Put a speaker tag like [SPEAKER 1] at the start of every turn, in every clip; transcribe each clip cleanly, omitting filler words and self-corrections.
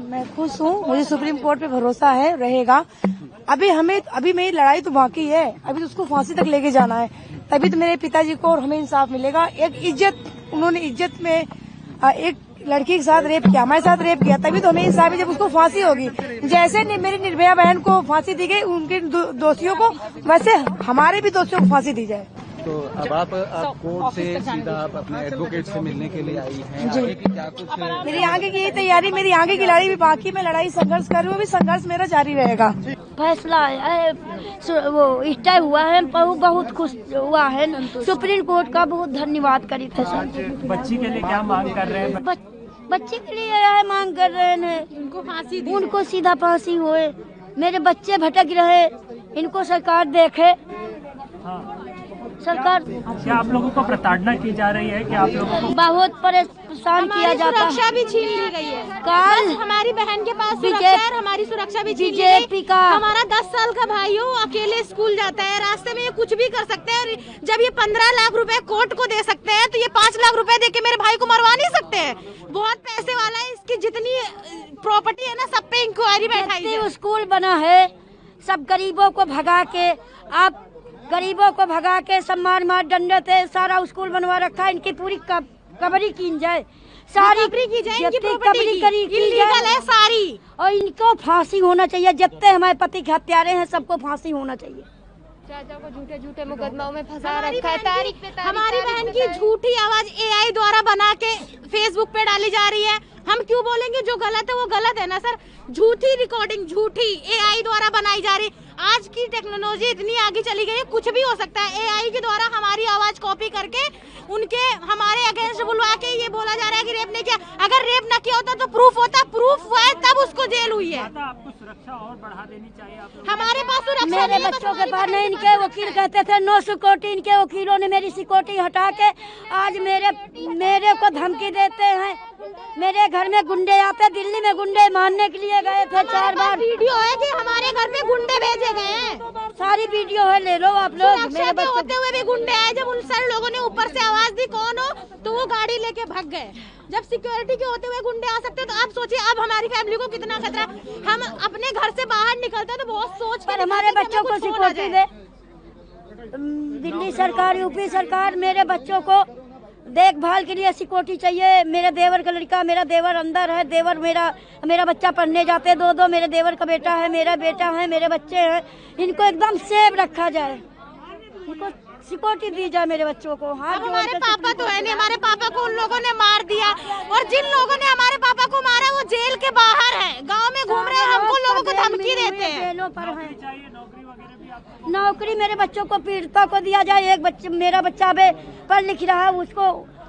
[SPEAKER 1] मैं खुश हूँ, मुझे सुप्रीम कोर्ट पे भरोसा है, रहेगा। अभी मेरी लड़ाई तो बाकी है, अभी तो उसको फांसी तक लेके जाना है, तभी तो मेरे पिताजी को और हमें इंसाफ मिलेगा। एक इज्जत, उन्होंने इज्जत में एक लड़की के साथ रेप किया, हमारे साथ रेप किया, तभी तो हमें इंसाफ है जब उसको फांसी होगी। जैसे मेरी निर्भया बहन को फांसी दी गई, उनके दोषियों को, वैसे हमारे भी दोषियों को फांसी दी जाए।
[SPEAKER 2] तो अब आप कोर्ट से सीधा आप अपने एडवोकेट से मिलने के लिए आई हैं, आगे की क्या कुछ?
[SPEAKER 1] मेरी आगे की तैयारी, मेरी आगे की लड़ाई भी बाकी, मैं लड़ाई संघर्ष कर रही हूँ, भी संघर्ष मेरा जारी रहेगा।
[SPEAKER 3] फैसला वो स्टे हुआ है, बहुत खुश हुआ है। सुप्रीम कोर्ट का बहुत धन्यवाद करी थे सर।
[SPEAKER 4] बच्ची के लिए क्या मांग कर रहे हैं?
[SPEAKER 3] बच्चे के लिए यह मांग कर रहे हैं, उनको फांसी, उनको सीधा फांसी होए। मेरे बच्चे भटक रहे, इनको सरकार देखे।
[SPEAKER 4] हाँ।
[SPEAKER 3] सरकार,
[SPEAKER 4] क्या आप लोगों को प्रताड़ना की जा रही है? कि आप लोगों को
[SPEAKER 3] बहुत परेशान किया जाता है?
[SPEAKER 5] सुरक्षा भी छीन ली गई है।
[SPEAKER 3] कल
[SPEAKER 5] हमारी बहन के पास सुरक्षा है, हमारी सुरक्षा भी छीन ली गई।
[SPEAKER 3] का
[SPEAKER 5] हमारा 10 साल का भाई हो, अकेले स्कूल जाता है, रास्ते में ये कुछ भी कर सकते हैं। जब ये 15 लाख रुपए कोर्ट को दे सकते हैं, तो ये 5 लाख रुपए देके मेरे भाई को मरवा नहीं सकते हैं। बहुत पैसे वाला है, इसकी जितनी प्रॉपर्टी है ना, सब पे इंक्वायरी बैठाई है।
[SPEAKER 3] स्कूल बना है, सब गरीबों को भगा के, आप गरीबों को भगा के सब मार डंडे थे, सारा स्कूल बनवा रखा है। इनकी पूरी कबरी की जाए, सारी
[SPEAKER 5] की जाए, इनकी
[SPEAKER 3] कबरी की जाए
[SPEAKER 5] सारी,
[SPEAKER 3] और इनको फांसी होना चाहिए। जितने हमारे पति के हत्यारे हैं, सबको फांसी होना चाहिए।
[SPEAKER 6] चाचा को झूठे झूठे मुकदमाओं में फंसा रखा है। तारीख पे तारीख,
[SPEAKER 5] हमारी बहन की झूठी आवाज AI द्वारा बना के फेसबुक पे डाली जा रही है। हम क्यों बोलेंगे? जो गलत है वो गलत है ना सर। झूठी रिकॉर्डिंग, झूठी AI द्वारा बनाई जा रही। आज की टेक्नोलॉजी इतनी आगे चली गई है, कुछ भी हो सकता है। AI के द्वारा हमारी आवाज कॉपी करके उनके हमारे अगेंस्ट बुलवा के ये बोला जा रहा है कि रेप नहीं किया। अगर रेप ना किया होता तो प्रूफ होता, प्रूफ हुआ है तब उसको जेल हुई है।
[SPEAKER 4] आपको सुरक्षा और बढ़ा देनी चाहिए। आप लोग
[SPEAKER 5] हमारे पास सुरक्षा
[SPEAKER 3] मेरे बच्चों के पास नहीं, इनके वकील कहते थे नो सिक्योरिटी, इनके वकीलों ने मेरी सिक्योरिटी हटा के आज मेरे को धमकी देते हैं। मेरे घर में गुंडे आते, दिल्ली में गुंडे मारने के लिए गए थे 4 बार।
[SPEAKER 5] वीडियो है कि हमारे घर में गुंडे भेजे गए हैं,
[SPEAKER 3] सारी वीडियो है, ले लो आप लोग।
[SPEAKER 5] मेरे बच्चे होते हुए भी गुंडे आए। जब उन सारे लोगों ने ऊपर से आवाज दी कौन हो, तो वो गाड़ी लेके भाग गए। जब सिक्योरिटी के होते हुए गुंडे आ सकते तो आप सोचिए अब हमारी फैमिली को कितना खतरा। हम अपने घर से बाहर निकलते तो बहुत सोच कर
[SPEAKER 3] हमारे बच्चों को सिक्योरिटी दे। दिल्ली सरकार, यूपी सरकार, मेरे बच्चों को देखभाल के लिए सिक्योरिटी चाहिए। मेरे देवर का लड़का, मेरा देवर अंदर है, देवर मेरा बच्चा पढ़ने जाते हैं, 2 मेरे देवर का बेटा है, मेरा बेटा है, मेरे बच्चे हैं। इनको एकदम सेफ रखा जाए, इनको सिक्योरिटी दी जाए मेरे बच्चों को। हाँ,
[SPEAKER 5] हमारे पापा तो है नहीं, हमारे पापा को उन लोगों ने मार दिया, और जिन लोगों ने हमारे पापा को मारा वो जेल के बाहर है, गांव में घूम रहे हैं, हमको लोगों को धमकी देते हैं।
[SPEAKER 3] जेलों पर है। नौकरी मेरे बच्चों को, पीड़िता को दिया जाए। एक मेरा बच्चा अबे पढ़ लिख रहा है,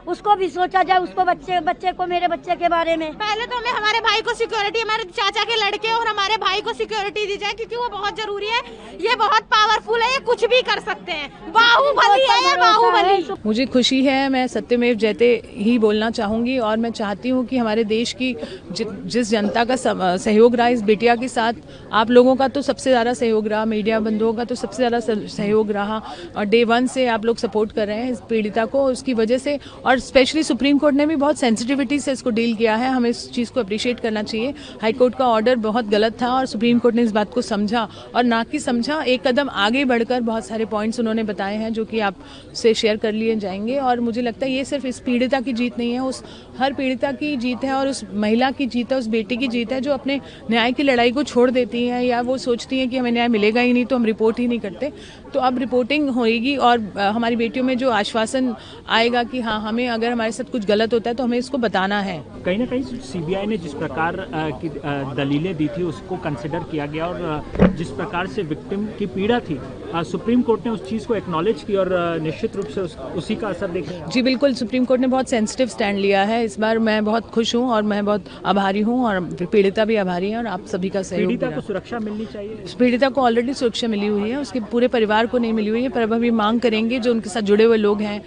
[SPEAKER 3] उसको भी सोचा जाए, उसको बच्चे को, मेरे बच्चे के बारे में।
[SPEAKER 5] पहले तो हमें हमारे भाई को सिक्योरिटी, हमारे चाचा के लड़के और हमारे भाई को सिक्योरिटी दी जाए, क्योंकि वो बहुत जरूरी है। ये बहुत पावरफुल है, ये कुछ भी कर सकते हैं। बाहुबली है ये, बाहुबली।
[SPEAKER 7] मुझे खुशी है, मैं सत्यमेव जयते ही बोलना चाहूँगी, और मैं चाहती हूँ कि हमारे देश की जिस जनता का सहयोग रहा इस बिटिया के साथ, आप लोगों का तो सबसे ज़्यादा सहयोग रहा, मीडिया बंधुओं का तो सबसे ज़्यादा सहयोग रहा, और डे 1 से आप लोग सपोर्ट कर रहे हैं इस पीड़िता को, उसकी वजह से। और स्पेशली सुप्रीम कोर्ट ने भी बहुत सेंसिटिविटी से इसको डील किया है, हमें इस चीज़ को अप्रिशिएट करना चाहिए। हाई कोर्ट का ऑर्डर बहुत गलत था, और सुप्रीम कोर्ट ने इस बात को समझा, और ना कि समझा, एक कदम आगे बढ़कर बहुत सारे पॉइंट्स उन्होंने बताए हैं जो कि आप से शेयर कर लिए जाएंगे। और मुझे लगता है ये सिर्फ इस पीड़िता की जीत नहीं है, उस हर पीड़िता की जीत है, और उस महिला की जीत है, उस बेटी की जीत है जो अपने न्याय की लड़ाई को छोड़ देती है, या वो सोचती है कि हमें न्याय मिलेगा ही नहीं तो हम रिपोर्ट ही नहीं करते। तो अब रिपोर्टिंग होएगी, और हमारी बेटियों में जो आश्वासन आएगा कि हाँ, हमें अगर हमारे साथ कुछ गलत होता है तो हमें इसको बताना है।
[SPEAKER 4] कहीं ना कहीं CBI ने जिस प्रकार की दलीलें दी थी उसको कंसिडर किया गया, और जिस प्रकार से विक्टिम की पीड़ा थी, सुप्रीम कोर्ट ने उस चीज़ को एक्नॉलेज किया, और निश्चित रूप से उसी का असर देख रहे हैं।
[SPEAKER 7] जी बिल्कुल, सुप्रीम कोर्ट ने बहुत सेंसिटिव स्टैंड लिया है इस बार। मैं बहुत खुश हूँ, और मैं बहुत आभारी हूँ, और पीड़िता भी आभारी है, और आप सभी का सहयोग।
[SPEAKER 4] पीड़िता को सुरक्षा मिलनी चाहिए।
[SPEAKER 7] पीड़िता को ऑलरेडी सुरक्षा मिली हुई है, उसके पूरे परिवार को नहीं मिली हुई है, पर अब हम मांग करेंगे जो उनके साथ जुड़े हुए लोग हैं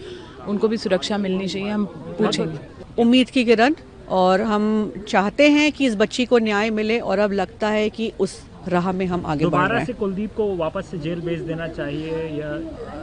[SPEAKER 7] उनको भी सुरक्षा मिलनी चाहिए, हम पूछेंगे।
[SPEAKER 8] उम्मीद की किरण, और हम चाहते हैं कि इस बच्ची को न्याय मिले, और अब लगता है कि उस राह में हम आगे बढ़ रहे
[SPEAKER 4] दोबारा
[SPEAKER 8] हैं।
[SPEAKER 4] से कुलदीप को वापस से जेल भेज देना चाहिए या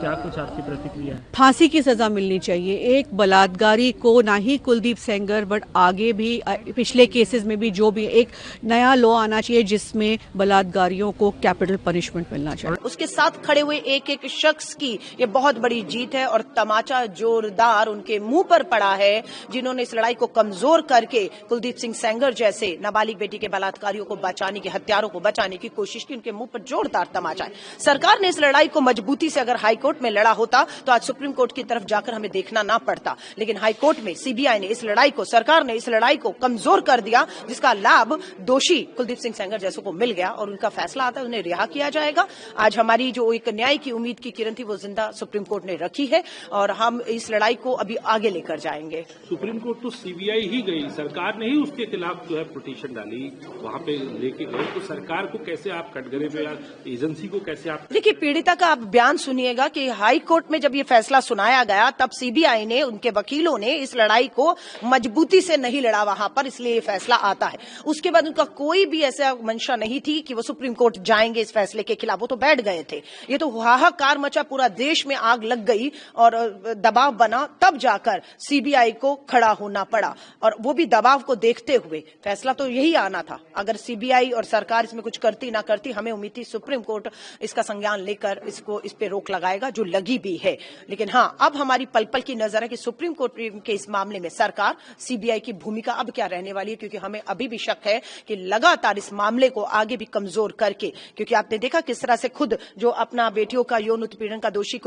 [SPEAKER 4] क्या कुछ आपकी प्रतिक्रिया है?
[SPEAKER 8] फांसी की सजा मिलनी चाहिए एक बलात्कारी को, ना ही कुलदीप सेंगर बट आगे भी पिछले केसेस में भी जो भी एक नया लॉ आना चाहिए जिसमें बलात्कारियों को कैपिटल पनिशमेंट मिलना चाहिए।
[SPEAKER 9] उसके साथ खड़े हुए एक एक शख्स की ये बहुत बड़ी जीत है और तमाचा जोरदार उनके मुंह पर पड़ा है, जिन्होंने इस लड़ाई को कमजोर करके कुलदीप सिंह सेंगर जैसे नाबालिग बेटी के बलात्कारियों को बचाने की, हत्यारों को बचाने की कोशिश की। उनके मुंह पर जोरदार तमाचा है। सरकार ने इस लड़ाई को मजबूती से अगर हाईकोर्ट में लड़ा होता तो आज सुप्रीम कोर्ट की तरफ जाकर हमें देखना ना पड़ता, लेकिन हाईकोर्ट में सीबीआई ने इस लड़ाई को, सरकार ने इस लड़ाई को कमजोर कर दिया, जिसका लाभ दोषी कुलदीप सिंह सेंगर जैसों को मिल गया और उनका फैसला आता है, उन्हें रिहा किया जाएगा। आज हमारी जो एक न्याय की उम्मीद की किरण थी वो जिंदा सुप्रीम कोर्ट ने रखी है और हम इस लड़ाई को अभी आगे लेकर जाएंगे।
[SPEAKER 10] सुप्रीम कोर्ट तो सीबीआई ही गई, सरकार ने ही उसके खिलाफ जो है पिटीशन डाली, वहां पे लेके गए, तो सरकार को कैसे आप कटघरे पे या एजेंसी को कैसे आप?
[SPEAKER 9] देखिए, पीड़िता का आप बयान सुनिएगा कि हाई कोर्ट में जब ये फैसला सुनाया गया तब सीबीआई ने, उनके वकीलों ने इस लड़ाई को मजबूती से नहीं लड़ा वहां पर, इसलिए ये फैसला आता है। उसके बाद उनका कोई भी ऐसा मंशा नहीं थी कि वो सुप्रीम कोर्ट जाएंगे इस फैसले के खिलाफ, वो तो बैठ गए थे। ये तो हाहाकार मचा, पूरा देश में आग लग गई और दबाव बना, तब जाकर सीबीआई को खड़ा होना पड़ा और वो भी दबाव को देखते हुए। फैसला तो यही आना था, अगर सीबीआई और सरकार इसमें कुछ करती ना करती, हमें उम्मीद थी सुप्रीम कोर्ट इसका संज्ञान लेकर इस पे रोक लगाएगा, जो लगी भी है। लेकिन हाँ, अब हमारी पल पल की नजर है कि सुप्रीम कोर्ट के इस मामले में सरकार, सीबीआई की भूमिका अब क्या रहने वाली है, क्योंकि हमें अभी भी शक है कि लगातार इस मामले को आगे भी कमजोर करके, क्योंकि आपने देखा किस तरह से खुद जो अपना बेटियों का यौन उत्पीड़न का दोषी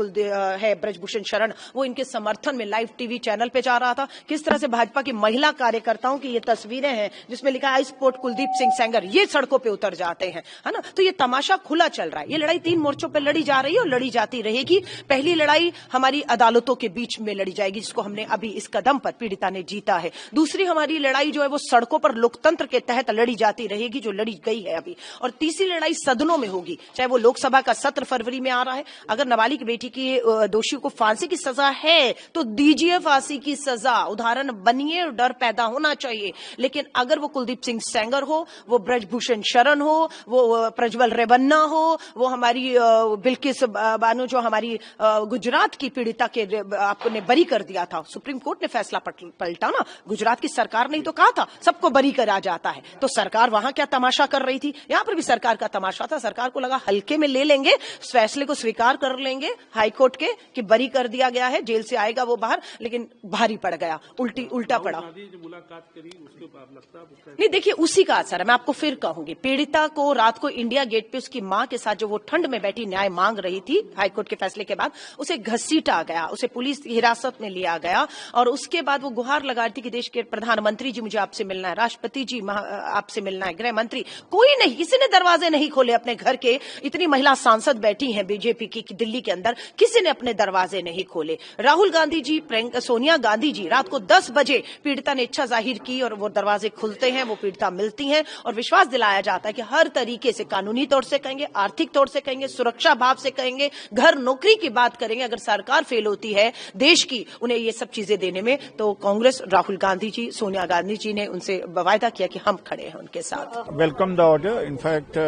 [SPEAKER 9] है ब्रजभूषण शरण, वो इनके समर्थन में लाइव टीवी चैनल पे जा रहा था। किस तरह से भाजपा की महिला कार्यकर्ताओं की ये तस्वीरें हैं जिसमें लिखा है स्पोर्ट कुलदीप सिंह सेंगर, ये सड़कों पे उतर जाते हैं, है ना। तो ये तमाशा खुला चल रहा है। ये लड़ाई 3 मोर्चों पर लड़ी जा रही है और लड़ी जाती रहेगी। पहली लड़ाई हमारी अदालतों के बीच में लड़ी जाएगी, जिसको हमने अभी इस कदम पर पीड़िता ने जीता है। दूसरी हमारी लड़ाई जो है वो सड़कों पर लोकतंत्र के तहत लड़ी जाती रहेगी, जो लड़ी गई है अभी। और तीसरी लड़ाई सदनों में होगी, चाहे वो लोकसभा का सत्र फरवरी में आ रहा है। अगर नाबालिग बेटी की दोषी को फांसी की सजा है तो दीजिए फांसी की सजा, उदाहरण बनिए, डर पैदा होना चाहिए। लेकिन अगर वो कुलदीप सिंह सेंगर हो, वो ब्रजभूषण शरण हो, वो प्रज्वल रेवन्ना हो, वो हमारी बिल्किस बानो जो हमारी गुजरात की पीड़िता के आपने बरी कर दिया था, सुप्रीम कोर्ट ने फैसला पलटा ना, गुजरात की सरकार ने तो कहा था सबको बरी करा जाता है। तो सरकार वहां क्या तमाशा कर रही थी, यहां पर भी सरकार का तमाशा था। सरकार को लगा हल्के में ले लेंगे, फैसले को स्वीकार कर लेंगे हाईकोर्ट के कि बरी कर दिया गया है, जेल से आएगा वो बाहर, लेकिन भारी पड़ गया, उल्टा पड़ा।
[SPEAKER 10] मुलाकात करी उसके बाद लगता
[SPEAKER 9] नहीं, देखिए उसी का असर है। मैं आपको फिर कहूंगी, पीड़िता को रात को इंडिया गेट पे उसकी मां के साथ जो वो ठंड में बैठी न्याय मांग रही थी हाईकोर्ट के फैसले के बाद, उसे घसीटा गया, उसे पुलिस हिरासत में लिया गया और उसके बाद वो गुहार लगा रही थी कि देश के प्रधानमंत्री जी मुझे आपसे मिलना है, राष्ट्रपति जी आपसे मिलना है, गृह मंत्री, कोई नहीं, किसी ने दरवाजे नहीं खोले अपने घर के। इतनी महिला सांसद बैठी हैं बीजेपी की दिल्ली के अंदर, किसी ने अपने दरवाजे नहीं खोले। राहुल गांधी जी, सोनिया गांधी जी, रात को 10 बजे पीड़िता ने इच्छा जाहिर की और वो दरवाजे खुलते हैं, वो पीड़िता मिलती हैं और विश्वास दिलाया जाता है कि हर तरीके से, कानूनी तौर से कहेंगे, आर्थिक तौर से कहेंगे, सुरक्षा भाव से कहेंगे, घर नौकरी की बात करेंगे, अगर सरकार फेल होती है देश की उन्हें ये सब चीजें देने में, तो कांग्रेस, राहुल गांधी जी, सोनिया गांधी जी ने उनसे वायदा किया कि हम खड़े हैं उनके साथ।
[SPEAKER 11] Welcome the order. In fact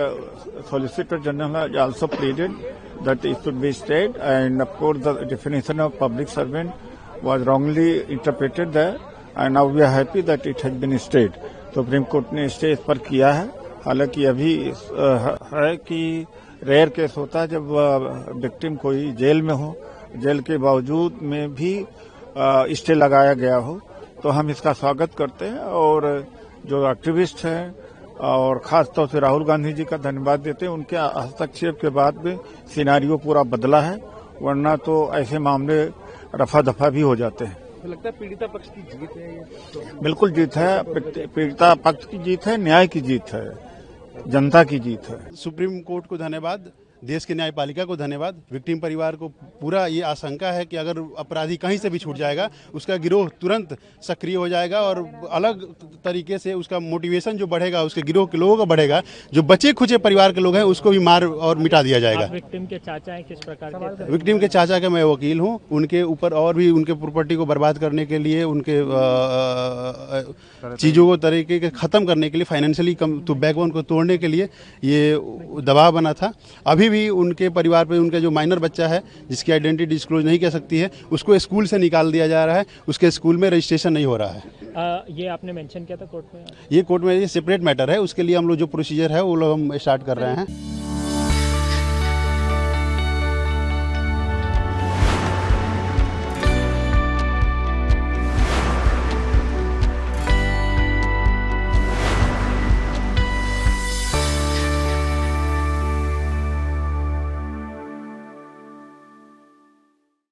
[SPEAKER 11] solicitor general has also pleaded that it should be stayed, and of course the definition of public servant was wrongly interpreted there, and now we are happy that it has been stayed. Supreme court ने stay इस पर किया है। हालांकि अभी है कि rare case होता है जब विक्टिम कोई जेल में हो, जेल के बावजूद में भी स्टे लगाया गया हो, तो हम इसका स्वागत करते हैं और जो एक्टिविस्ट हैं और खास तौर से राहुल गांधी जी का धन्यवाद देते हैं। उनके हस्तक्षेप के बाद भी सिनारियो पूरा बदला है, वरना तो ऐसे मामले रफा दफा भी हो जाते हैं।
[SPEAKER 2] लगता है पीड़िता पक्ष की जीत है ये?
[SPEAKER 11] बिल्कुल जीत है, पीड़िता पक्ष की जीत है, न्याय की जीत है, जनता की जीत है।
[SPEAKER 12] सुप्रीम कोर्ट को धन्यवाद देश के न्यायपालिका को धन्यवाद। विक्टिम परिवार को पूरा ये आशंका है कि अगर अपराधी कहीं से भी छूट जाएगा, उसका गिरोह तुरंत सक्रिय हो जाएगा और अलग तरीके से उसका मोटिवेशन जो बढ़ेगा, उसके गिरोह के लोगों का बढ़ेगा। जो बचे खुचे परिवार के लोग हैं उसको भी मार और मिटा दिया जाएगा।
[SPEAKER 4] विक्टिम के चाचा हैं, किस प्रकार के?
[SPEAKER 12] विक्टिम के चाचा का मैं वकील हूं। उनके ऊपर और भी उनके प्रॉपर्टी को बर्बाद करने के लिए, उनके चीज़ों को तरीके के ख़त्म करने के लिए, फाइनेंशियली तो बैकबोन को तोड़ने के लिए ये दबाव बना था। अभी भी उनके परिवार पे उनका जो माइनर बच्चा है जिसकी आइडेंटिटी डिस्क्लोज नहीं कर सकती है, उसको स्कूल से निकाल दिया जा रहा है। उसके स्कूल में रजिस्ट्रेशन नहीं हो रहा है।
[SPEAKER 4] ये आपने मेंशन किया था कोर्ट में?
[SPEAKER 12] ये कोर्ट में ये सेपरेट मैटर है। उसके लिए हम लोग जो प्रोसीजर है वो लोग हम स्टार्ट कर रहे हैं।